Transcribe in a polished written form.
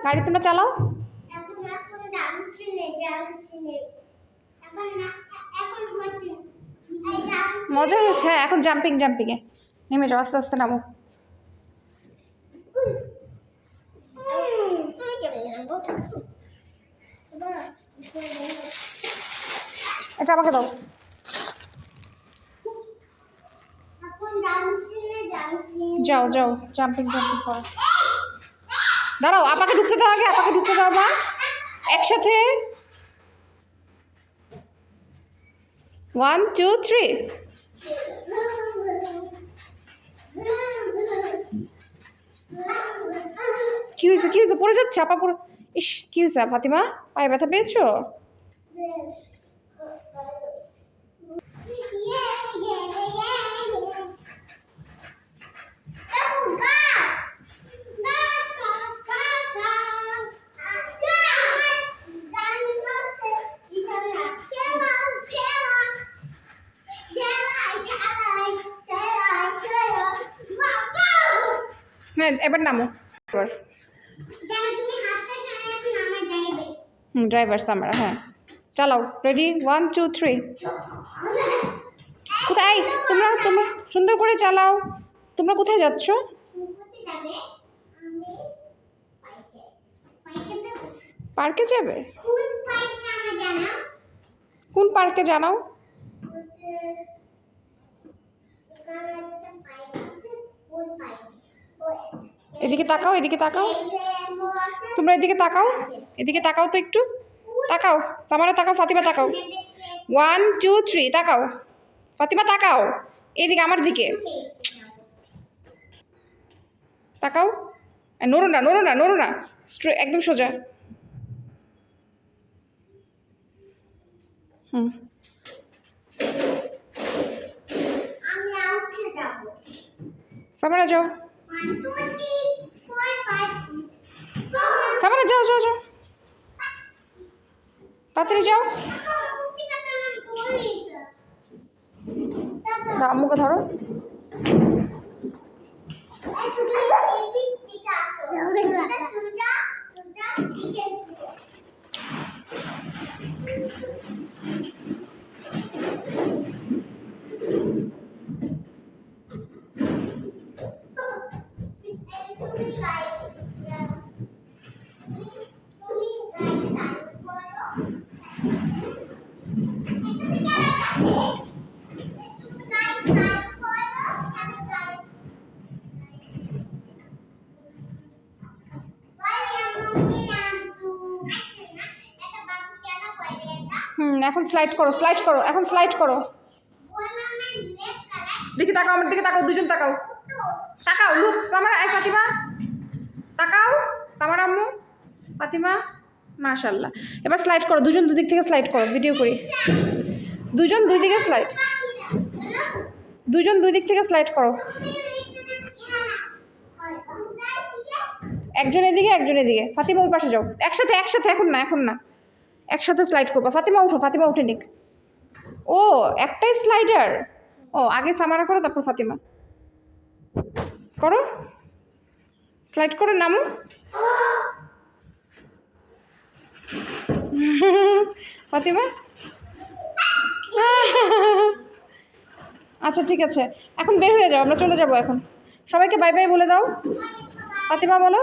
গাড়ি তোমরা চালাও। মজা হয়েছে। হ্যাঁ, এখন জাম্পিংয়ে নেমে যাও, আস্তে আস্তে নামো। এটা আমাকে দাও। যাও যাও, জাম্পিং করো। দাঁড়াও, আপাকে ঢুকতে দাও আগে, আপাকে ঢুকতে দাও মা, একসাথে। 1 2 3। কি হয়েছে পড়ে যাচ্ছে আপা, পড়ে। ইস, কি হয়েছে ফাতিমা, পায়ে ব্যথা পেয়েছো? হ্যাঁ, এবার নামো। ড্রাইভার সামরা। হ্যাঁ, চালাও। রেডি 1 2 3। কোথায় তোমরা সুন্দর করে চালাও। তোমরা কোথায় যাচ্ছ? পার্কে যাবে? কোন পার্কে জানাও? এদিকে তাকাও, এদিকে তাকাও। তোমরা এদিকে তাকাও তো একটু। তাকাও, সামারা তাকাও, ফাতিমা তাকাও। 1 2 3 তাকাও। ফাতিমা তাকাও এদিকে, আমার দিকে তাকাও। নড়ো না, একদম সোজা। সামারা যাও, সামারা যাও, তাড়াতাড়ি যাও। আম্মুকে ধরো। এখন স্লাইড করো, এখন স্লাইড করো। দেখি তাকাও, আমার দিকে তাকাও, দুজন তাকাও। লুক সামারা, ফাতিমা তাকাও। সামারা আম্মু, ফাতিমা, মাশাআল্লাহ। এবার স্লাইড করো, দুজন দুদিক থেকে স্লাইড করো, ভিডিও করি। দুজন দুই দিকে স্লাইড, দুজন দুই দিক থেকে স্লাইড করো। একজন এদিকে, একজন এদিকে। ফাতিমা ওই পাশে যাও। একসাথে, এখন না, একসাথে স্লাইড করবা। ফাতিমা উঠে নিক। ও, একটাই স্লাইডার। ও, আগে সামারা করো, তারপর ফাতিমা করো। স্লাইড করে নামো। ফাতিমা, আচ্ছা ঠিক আছে, এখন বের হয়ে যাও, আমরা চলে যাবো এখন। সবাইকে বাই বাই বলে দাও। ফাতিমা বলো।